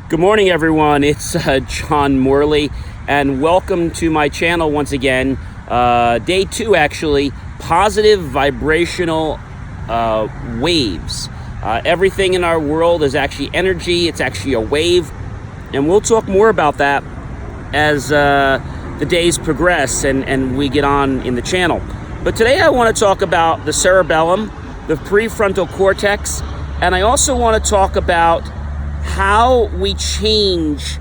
Good morning, everyone. It's John Morley, and welcome to my channel once again. Day 2, actually, positive vibrational waves. Everything in our world is actually energy. It's actually a wave, and we'll talk more about that as the days progress and we get on in the channel. But today I want to talk about the cerebellum, the prefrontal cortex, and I also want to talk about how we change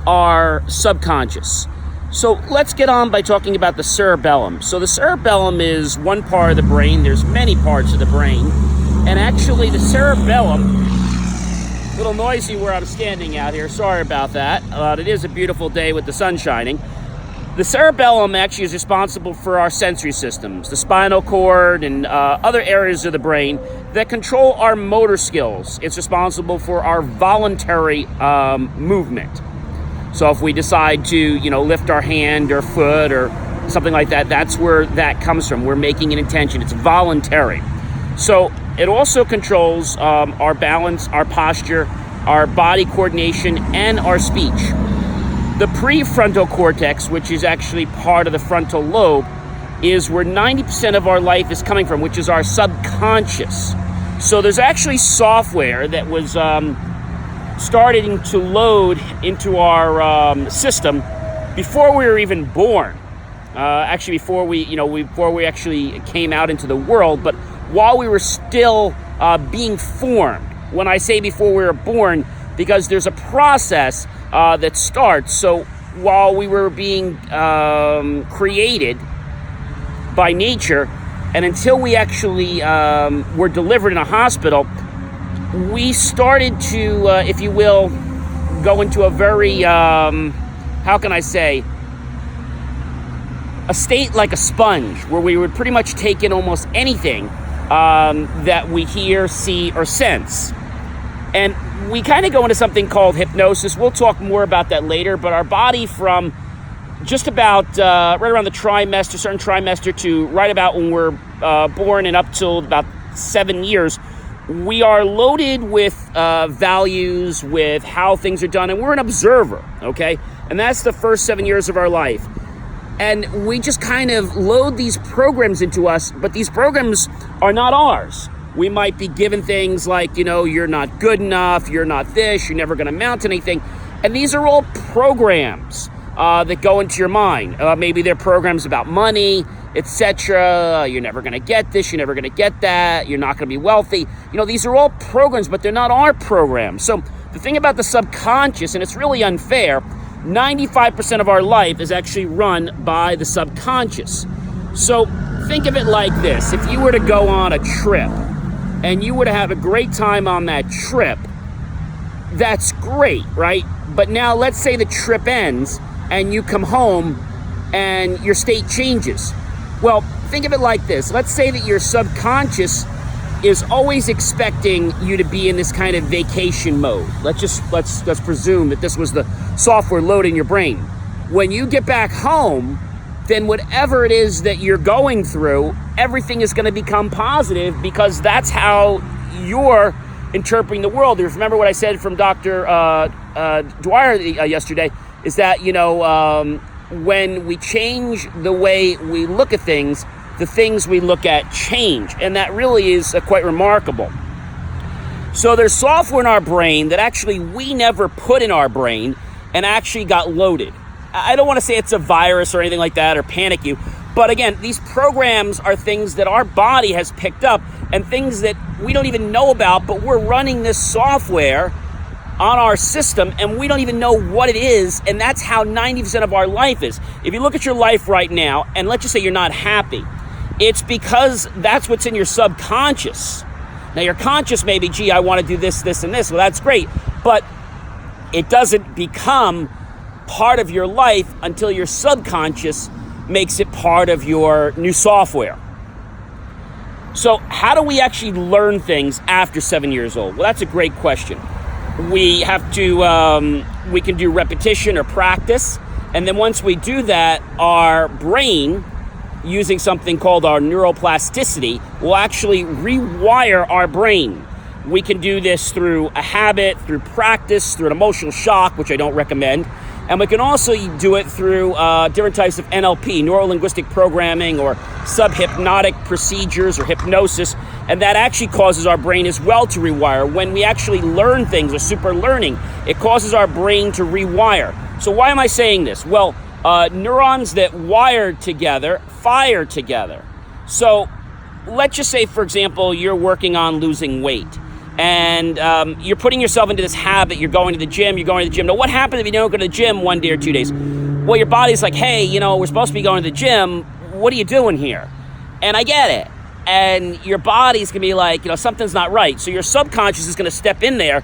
our subconscious. So let's get on by talking about the cerebellum. So the cerebellum is one part of the brain. There's many parts of the brain. And actually the cerebellum, a little noisy where I'm standing out here. Sorry about that. It is a beautiful day with the sun shining. The cerebellum actually is responsible for our sensory systems, the spinal cord and other areas of the brain that control our motor skills. It's responsible for our voluntary movement. So if we decide to, lift our hand or foot or something like that, that's where that comes from. We're making an intention. It's voluntary. So it also controls our balance, our posture, our body coordination, and our speech. The prefrontal cortex, which is actually part of the frontal lobe, is where 90% of our life is coming from, which is our subconscious. So there's actually software that was starting to load into our system before we were even born. Actually, before we actually came out into the world, but while we were still being formed. When I say before we were born, because there's a process that starts. So while we were being created by nature, and until we actually were delivered in a hospital, we started to, if you will, go into a very, how can I say, a state like a sponge, where we would pretty much take in almost anything that we hear, see, or sense. And we kind of go into something called hypnosis. We'll talk more about that later, but our body from just about right around the trimester, certain trimester, to right about when we're born and up till about 7 years, we are loaded with values, with how things are done, and we're an observer, okay? And that's the first 7 years of our life. And we just kind of load these programs into us, but these programs are not ours. We might be given things like, you're not good enough, you're not this, you're never going to amount to anything. And these are all programs that go into your mind. Maybe they're programs about money, etc. You're never going to get this, you're never going to get that, you're not going to be wealthy. These are all programs, but they're not our programs. So the thing about the subconscious, and it's really unfair, 95% of our life is actually run by the subconscious. So think of it like this. If you were to go on a trip, and you would have a great time on that trip, that's great, right? But now let's say the trip ends and you come home and your state changes. Well, think of it like this. Let's say that your subconscious is always expecting you to be in this kind of vacation mode. Let's presume that this was the software load in your brain. When you get back home, then whatever it is that you're going through, everything is going to become positive, because that's how you're interpreting the world. Remember what I said from Dr. Dwyer yesterday, is that, when we change the way we look at things, the things we look at change. And that really is quite remarkable. So there's software in our brain that actually we never put in our brain and actually got loaded. I don't want to say it's a virus or anything like that or panic you, but again, these programs are things that our body has picked up and things that we don't even know about, but we're running this software on our system and we don't even know what it is, and that's how 90% of our life is. If you look at your life right now, and let's just say you're not happy, it's because that's what's in your subconscious. Now your conscious may be, gee, I want to do this, this, and this. Well, that's great, but it doesn't become part of your life until your subconscious makes it part of your new software. So how do we actually learn things after 7 years old? Well, that's a great question. We have to, we can do repetition or practice. And then once we do that, our brain, using something called our neuroplasticity, will actually rewire our brain. We can do this through a habit, through practice, through an emotional shock, which I don't recommend. And we can also do it through different types of NLP, neuro-linguistic programming, or sub-hypnotic procedures or hypnosis. And that actually causes our brain as well to rewire. When we actually learn things, or super learning, it causes our brain to rewire. So why am I saying this? Well, neurons that wire together, fire together. So let's just say, for example, you're working on losing weight. And you're putting yourself into this habit. You're going to the gym. Now, what happens if you don't go to the gym 1 day or 2 days? Well, your body's like, hey, we're supposed to be going to the gym. What are you doing here? And I get it. And your body's going to be like, something's not right. So your subconscious is going to step in there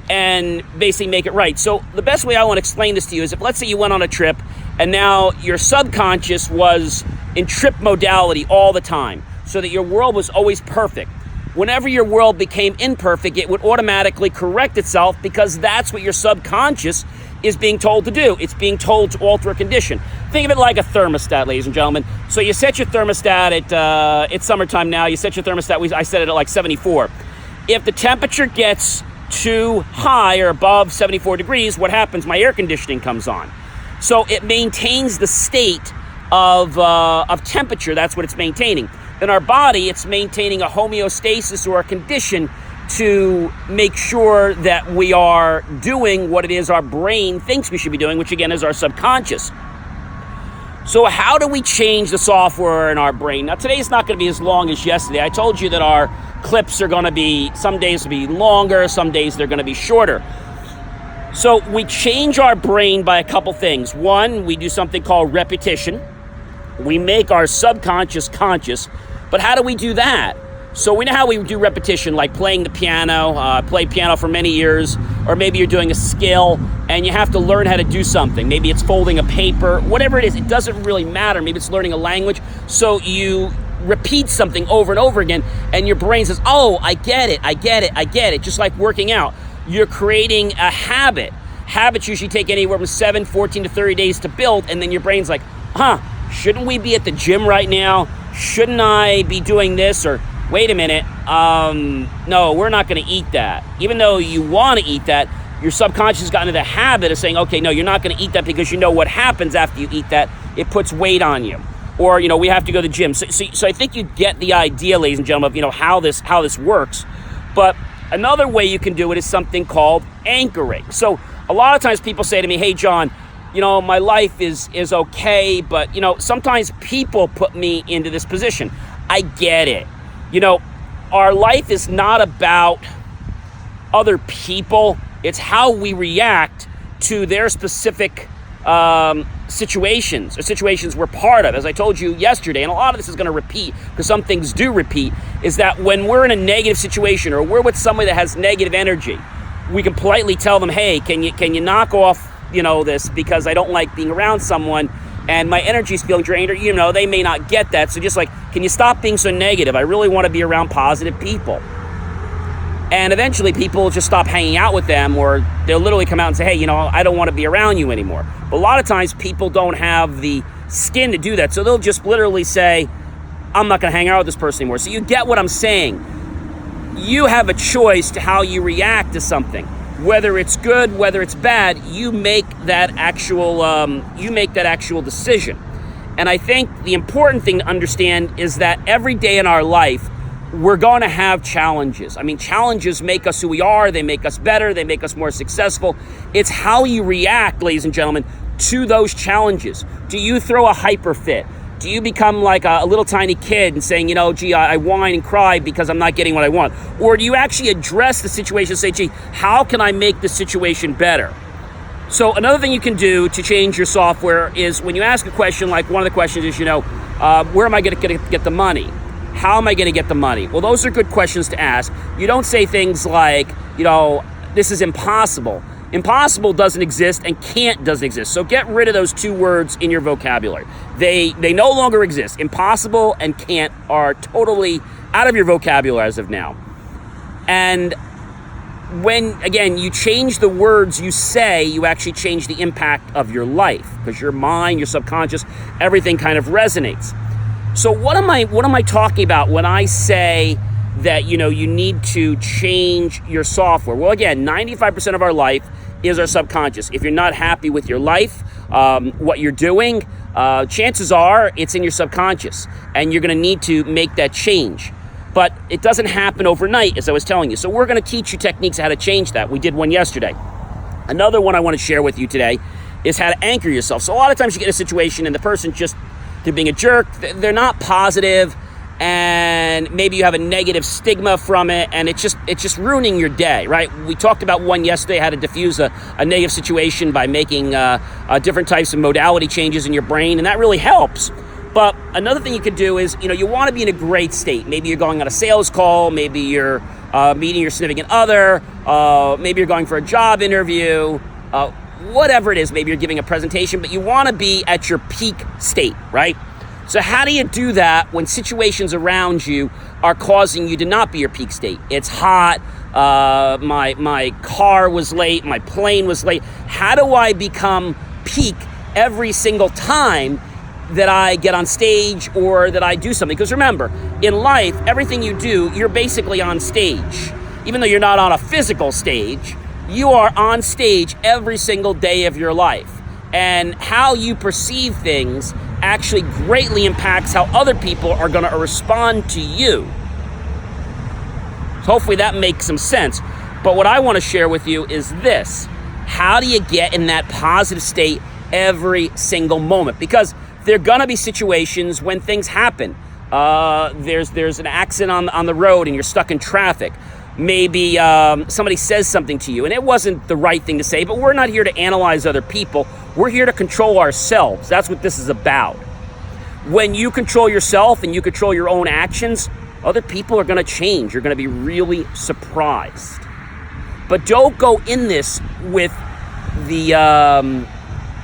and basically make it right. So the best way I want to explain this to you is, if let's say you went on a trip and now your subconscious was in trip modality all the time, so that your world was always perfect. Whenever your world became imperfect, it would automatically correct itself, because that's what your subconscious is being told to do. It's being told to alter a condition. Think of it like a thermostat, ladies and gentlemen. So you set your thermostat at, it's summertime now, you set your thermostat, I set it at like 74. If the temperature gets too high or above 74 degrees, what happens? My air conditioning comes on. So it maintains the state of temperature. That's what it's maintaining. In our body, it's maintaining a homeostasis, or a condition, to make sure that we are doing what it is our brain thinks we should be doing, which again is our subconscious. So how do we change the software in our brain? Now, today's not going to be as long as yesterday. I told you that our clips are going to be, some days will be longer, some days they're going to be shorter. So we change our brain by a couple things. One, we do something called repetition. We make our subconscious conscious. But how do we do that? So we know how we do repetition, like playing the piano. Played piano for many years, or maybe you're doing a skill and you have to learn how to do something. Maybe it's folding a paper, whatever it is, it doesn't really matter. Maybe it's learning a language. So you repeat something over and over again, and your brain says, oh, I get it. Just like working out. You're creating a habit. Habits usually take anywhere from 7, 14 to 30 days to build, and then your brain's like, shouldn't we be at the gym right now? Shouldn't I be doing this? Or wait a minute, no, we're not going to eat that. Even though you want to eat that, your subconscious has gotten into the habit of saying, okay, no, you're not going to eat that, because you know what happens after you eat that. It puts weight on you. Or, we have to go to the gym. So I think you get the idea, ladies and gentlemen, of how this works. But another way you can do it is something called anchoring. So a lot of times people say to me, hey, John, my life is okay, but, sometimes people put me into this position. I get it. Our life is not about other people. It's how we react to their specific situations, or situations we're part of. As I told you yesterday, and a lot of this is going to repeat, because some things do repeat, is that when we're in a negative situation, or we're with somebody that has negative energy, we can politely tell them, hey, can you knock off this, because I don't like being around someone and my energy's feeling drained, or they may not get that. So just like, can you stop being so negative? I really want to be around positive people. And eventually people will just stop hanging out with them, or they'll literally come out and say, hey, I don't want to be around you anymore. But a lot of times people don't have the skin to do that. So they'll just literally say, I'm not going to hang out with this person anymore. So you get what I'm saying. You have a choice to how you react to something. Whether it's good, whether it's bad, you make that actual decision. And I think the important thing to understand is that every day in our life, we're going to have challenges. I mean, challenges make us who we are. They make us better. They make us more successful. It's how you react, ladies and gentlemen, to those challenges. Do you throw a hyper fit? Do you become like a little tiny kid and saying, gee, I whine and cry because I'm not getting what I want? Or do you actually address the situation and say, gee, how can I make the situation better? So another thing you can do to change your software is, when you ask a question, like one of the questions is, where am I going to get the money? How am I going to get the money? Well, those are good questions to ask. You don't say things like, this is impossible. Impossible doesn't exist, and can't doesn't exist. So get rid of those two words in your vocabulary. They no longer exist. Impossible and can't are totally out of your vocabulary as of now. And when, again, you change the words you say, you actually change the impact of your life, because your mind, your subconscious, everything kind of resonates. So what am I talking about when I say that, you need to change your software. Well, again, 95% of our life is our subconscious. If you're not happy with your life, what you're doing, chances are it's in your subconscious, and you're going to need to make that change. But it doesn't happen overnight, as I was telling you. So we're going to teach you techniques how to change that. We did one yesterday. Another one I want to share with you today is how to anchor yourself. So a lot of times you get a situation and the person they're being a jerk, they're not positive, and maybe you have a negative stigma from it, and it's just ruining your day, right? We talked about one yesterday, how to diffuse a negative situation by making different types of modality changes in your brain, and that really helps. But another thing you could do is, you want to be in a great state. Maybe you're going on a sales call, maybe you're meeting your significant other, maybe you're going for a job interview, whatever it is, maybe you're giving a presentation, but you want to be at your peak state, right? So how do you do that when situations around you are causing you to not be your peak state? It's hot, my car was late, my plane was late. How do I become peak every single time that I get on stage or that I do something? Because remember, in life, everything you do, you're basically on stage. Even though you're not on a physical stage, you are on stage every single day of your life. And how you perceive things actually greatly impacts how other people are going to respond to you. So hopefully that makes some sense. But what I want to share with you is this. How do you get in that positive state every single moment? Because there are going to be situations when things happen. There's an accident on the road and you're stuck in traffic. Maybe somebody says something to you and it wasn't the right thing to say, but we're not here to analyze other people. We're here to control ourselves. That's what this is about. When you control yourself and you control your own actions, other people are going to change. You're going to be really surprised. But don't go in this with the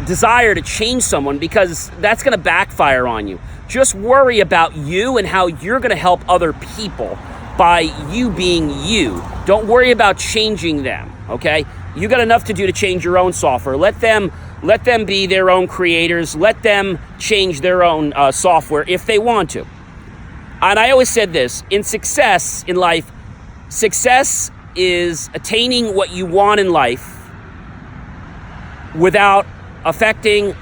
desire to change someone, because that's going to backfire on you. Just worry about you and how you're going to help other people by you being you. Don't worry about changing them, okay? You got enough to do to change your own software. Let them be their own creators. Let them change their own software if they want to. And I always said this, in success in life, success is attaining what you want in life without affecting,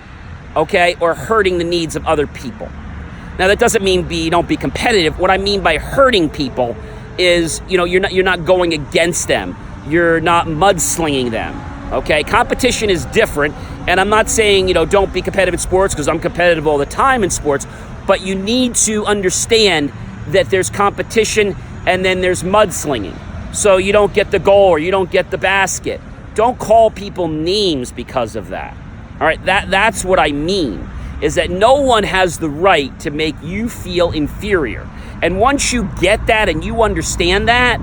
or hurting the needs of other people. Now that doesn't mean don't be competitive. What I mean by hurting people is, you're not going against them. You're not mudslinging them. Okay, competition is different, and I'm not saying don't be competitive in sports, because I'm competitive all the time in sports. But you need to understand that there's competition and then there's mudslinging. So you don't get the goal or you don't get the basket. Don't call people names because of that. All right, that's what I mean, is that no one has the right to make you feel inferior. And once you get that and you understand that,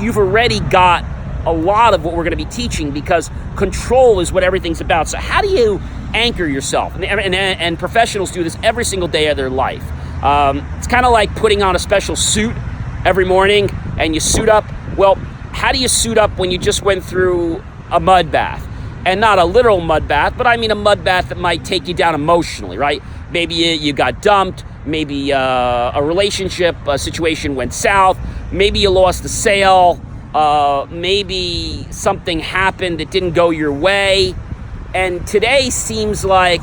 you've already got a lot of what we're going to be teaching, because control is what everything's about. So how do you anchor yourself? And professionals do this every single day of their life. It's kind of like putting on a special suit every morning and you suit up. Well, how do you suit up when you just went through a mud bath? And not a literal mud bath, but I mean a mud bath that might take you down emotionally, right? Maybe you got dumped. Maybe a relationship situation went south. Maybe you lost a sale. Maybe something happened that didn't go your way. And today seems like,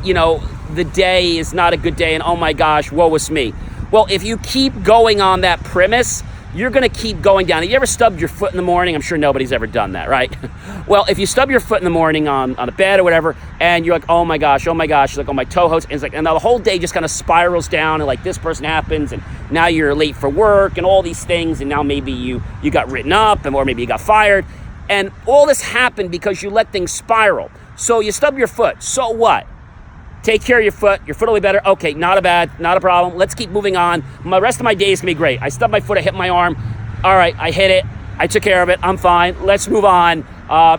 the day is not a good day and oh my gosh, woe is me. Well, if you keep going on that premise, you're going to keep going down. Have you ever stubbed your foot in the morning? I'm sure nobody's ever done that, right? Well, if you stub your foot in the morning on a bed or whatever, and you're like, oh my gosh, you're like, oh, my toe hurts, and it's like, and the whole day just kind of spirals down, and like this person happens, and now you're late for work, and all these things, and now maybe you got written up, or maybe you got fired, and all this happened because you let things spiral. So you stub your foot, so what? Take care of your foot will be better. Okay, not a problem. Let's keep moving on. The rest of my day is going to be great. I stubbed my foot, I hit my arm. All right, I hit it. I took care of it. I'm fine. Let's move on.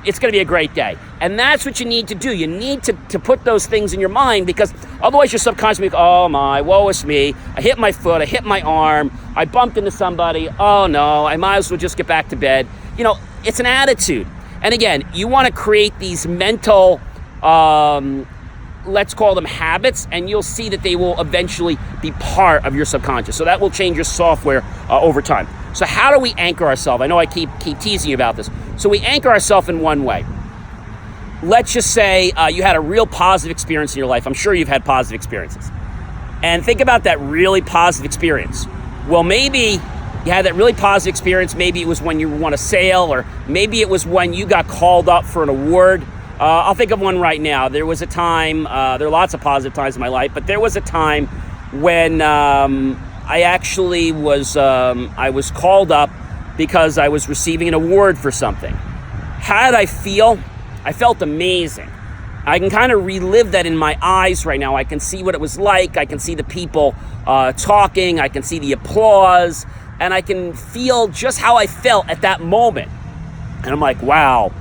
It's going to be a great day. And that's what you need to do. You need to put those things in your mind, because otherwise your subconscious will be, oh my, woe is me. I hit my foot. I hit my arm. I bumped into somebody. Oh no, I might as well just get back to bed. It's an attitude. And again, you want to create these mental let's call them habits, and you'll see that they will eventually be part of your subconscious. So that will change your software over time. So how do we anchor ourselves? I know I keep teasing you about this. So we anchor ourselves in one way. Let's just say you had a real positive experience in your life. I'm sure you've had positive experiences. And think about that really positive experience. Well, maybe you had that really positive experience. Maybe it was when you won a sale, or maybe it was when you got called up for an award. I'll think of one right now. There was a time, there are lots of positive times in my life, but there was a time when I actually was called up because I was receiving an award for something. How did I feel? I felt amazing. I can kind of relive that in my eyes right now. I can see what it was like. I can see the people talking. I can see the applause. And I can feel just how I felt at that moment. And I'm like, wow,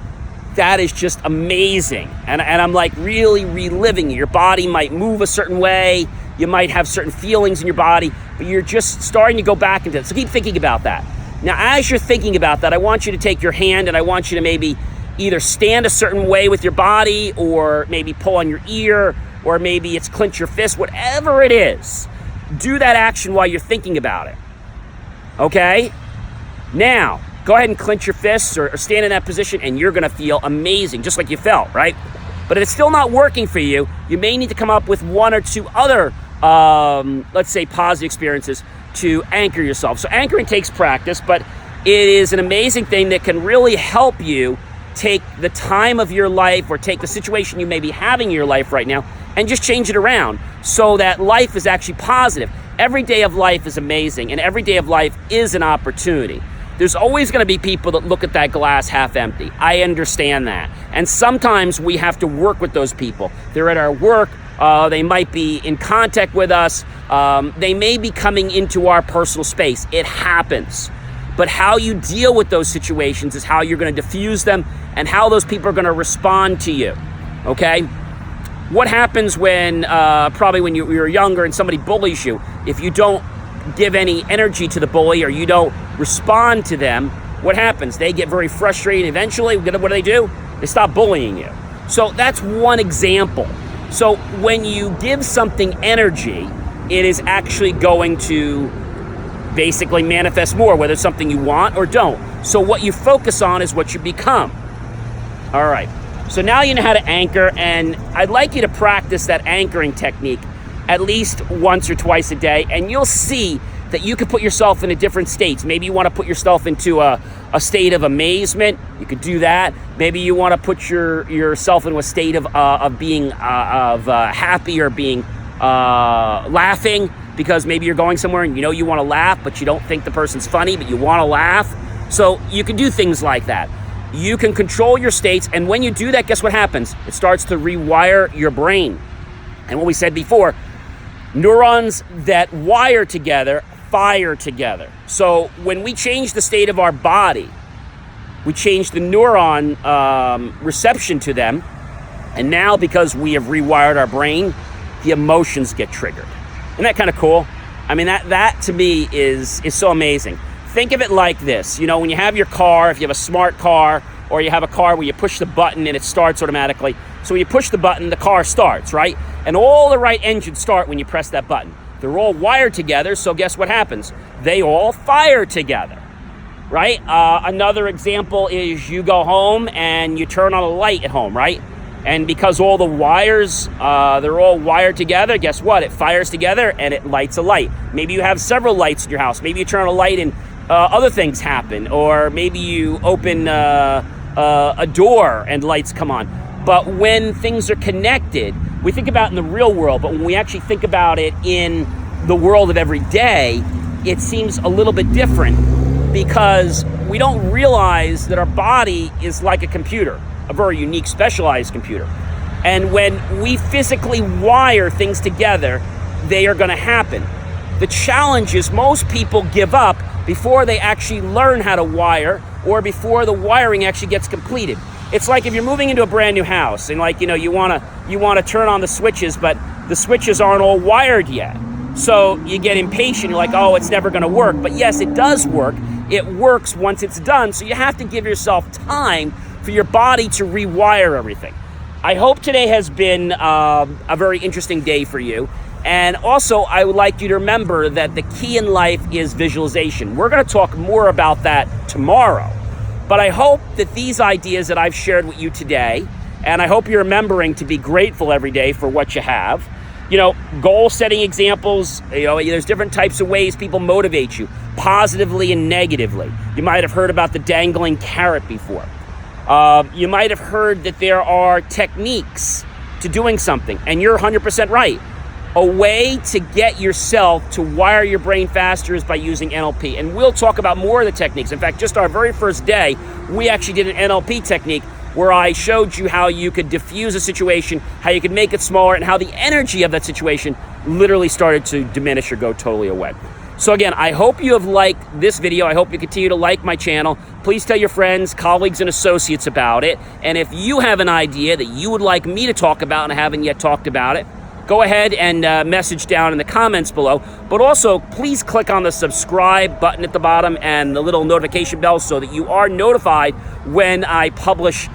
that is just amazing. And I'm like really reliving it. Your body might move a certain way. You might have certain feelings in your body, but you're just starting to go back into it. So keep thinking about that. Now, as you're thinking about that, I want you to take your hand and I want you to maybe either stand a certain way with your body, or maybe pull on your ear, or maybe it's clench your fist, whatever it is. Do that action while you're thinking about it. Okay? Now, go ahead and clench your fists or stand in that position, and you're going to feel amazing, just like you felt, right? But if it's still not working for you, you may need to come up with one or two other, let's say, positive experiences to anchor yourself. So anchoring takes practice, but it is an amazing thing that can really help you take the time of your life, or take the situation you may be having in your life right now, and just change it around so that life is actually positive. Every day of life is amazing, and every day of life is an opportunity. There's always going to be people that look at that glass half empty. I understand that. And sometimes we have to work with those people. They're at our work. They might be in contact with us. They may be coming into our personal space. It happens. But how you deal with those situations is how you're going to diffuse them, and how those people are going to respond to you. Okay? What happens when, probably when you're younger and somebody bullies you? If you don't give any energy to the bully, or you don't respond to them, what happens? They get very frustrated. Eventually, what do? They stop bullying you. So that's one example. So when you give something energy, it is actually going to basically manifest more, whether it's something you want or don't. So what you focus on is what you become. All right. So now you know how to anchor, and I'd like you to practice that anchoring technique at least once or twice a day, and you'll see that you can put yourself into different states. Maybe you want to put yourself into a state of amazement. You could do that. Maybe you want to put yourself into a state of being happy, or being laughing, because maybe you're going somewhere and you want to laugh, but you don't think the person's funny, but you want to laugh. So you can do things like that. You can control your states, and when you do that, guess what happens? It starts to rewire your brain. And what we said before, neurons that wire together fire together. So when we change the state of our body, we change the neuron reception to them, and now because we have rewired our brain, the emotions get triggered. Isn't that kind of cool? I mean, that to me is so amazing. Think of it like this. When you have your car, if you have a smart car, or you have a car where you push the button and it starts automatically. So when you push the button, the car starts, right? And all the right engines start when you press that button. They're all wired together, so guess what happens? They all fire together, right? Another example is you go home and you turn on a light at home, right? And because all the wires, they're all wired together, guess what? It fires together and it lights a light. Maybe you have several lights in your house. Maybe you turn on a light and other things happen. Or maybe you open a door and lights come on. But when things are connected, we think about it in the real world, but when we actually think about it in the world of every day, it seems a little bit different, because we don't realize that our body is like a computer, a very unique, specialized computer. And when we physically wire things together, they are going to happen. The challenge is most people give up before they actually learn how to wire, or before the wiring actually gets completed. It's like if you're moving into a brand new house and you want to turn on the switches, but the switches aren't all wired yet. So you get impatient. You're like, oh, it's never going to work. But yes, it does work. It works once it's done. So you have to give yourself time for your body to rewire everything. I hope today has been a very interesting day for you. And also, I would like you to remember that the key in life is visualization. We're going to talk more about that tomorrow. But I hope that these ideas that I've shared with you today, and I hope you're remembering to be grateful every day for what you have. Goal setting examples, there's different types of ways people motivate you, positively and negatively. You might have heard about the dangling carrot before. You might have heard that there are techniques to doing something, and you're 100% right. A way to get yourself to wire your brain faster is by using NLP. And we'll talk about more of the techniques. In fact, just our very first day, we actually did an NLP technique where I showed you how you could diffuse a situation, how you could make it smaller, and how the energy of that situation literally started to diminish or go totally away. So again, I hope you have liked this video. I hope you continue to like my channel. Please tell your friends, colleagues, and associates about it. And if you have an idea that you would like me to talk about and I haven't yet talked about it, go ahead and message down in the comments below. But also, please click on the subscribe button at the bottom and the little notification bell so that you are notified when I publish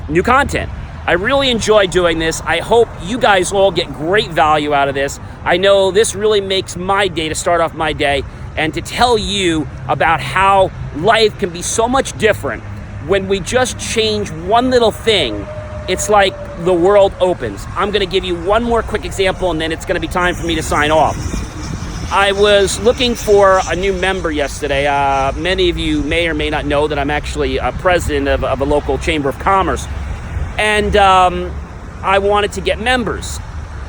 new content. I really enjoy doing this. I hope you guys all get great value out of this. I know this really makes my day to start off my day and to tell you about how life can be so much different when we just change one little thing. It's like the world opens. I'm going to give you one more quick example, and then it's going to be time for me to sign off. I was looking for a new member yesterday. Many of you may or may not know that I'm actually a president of a local chamber of commerce. And I wanted to get members.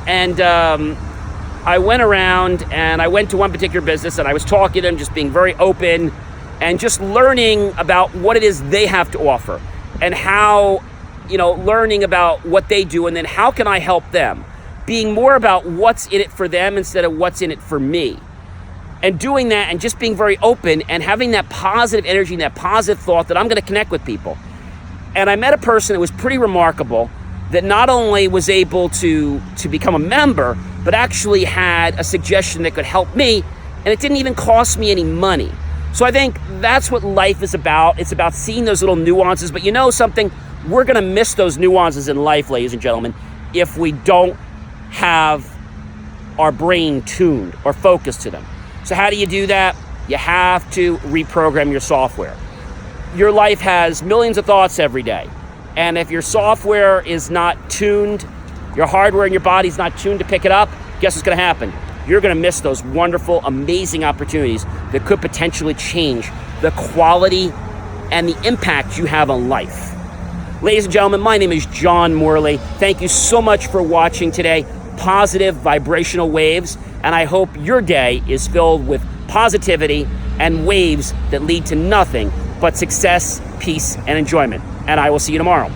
And I went around and I went to one particular business and I was talking to them, just being very open and just learning about what it is they have to offer and how, learning about what they do and then how can I help them, being more about what's in it for them instead of what's in it for me. And doing that and just being very open and having that positive energy and that positive thought that I'm going to connect with people. And I met a person that was pretty remarkable that not only was able to become a member, but actually had a suggestion that could help me, and it didn't even cost me any money. So I think that's what life is about. It's about seeing those little nuances, but something? We're gonna miss those nuances in life, ladies and gentlemen, if we don't have our brain tuned or focused to them. So how do you do that? You have to reprogram your software. Your life has millions of thoughts every day. And if your software is not tuned, your hardware in your body's not tuned to pick it up, guess what's gonna happen? You're gonna miss those wonderful, amazing opportunities that could potentially change the quality and the impact you have on life. Ladies and gentlemen, my name is John Morley. Thank you so much for watching today. Positive vibrational waves, and I hope your day is filled with positivity and waves that lead to nothing but success, peace, and enjoyment. And I will see you tomorrow.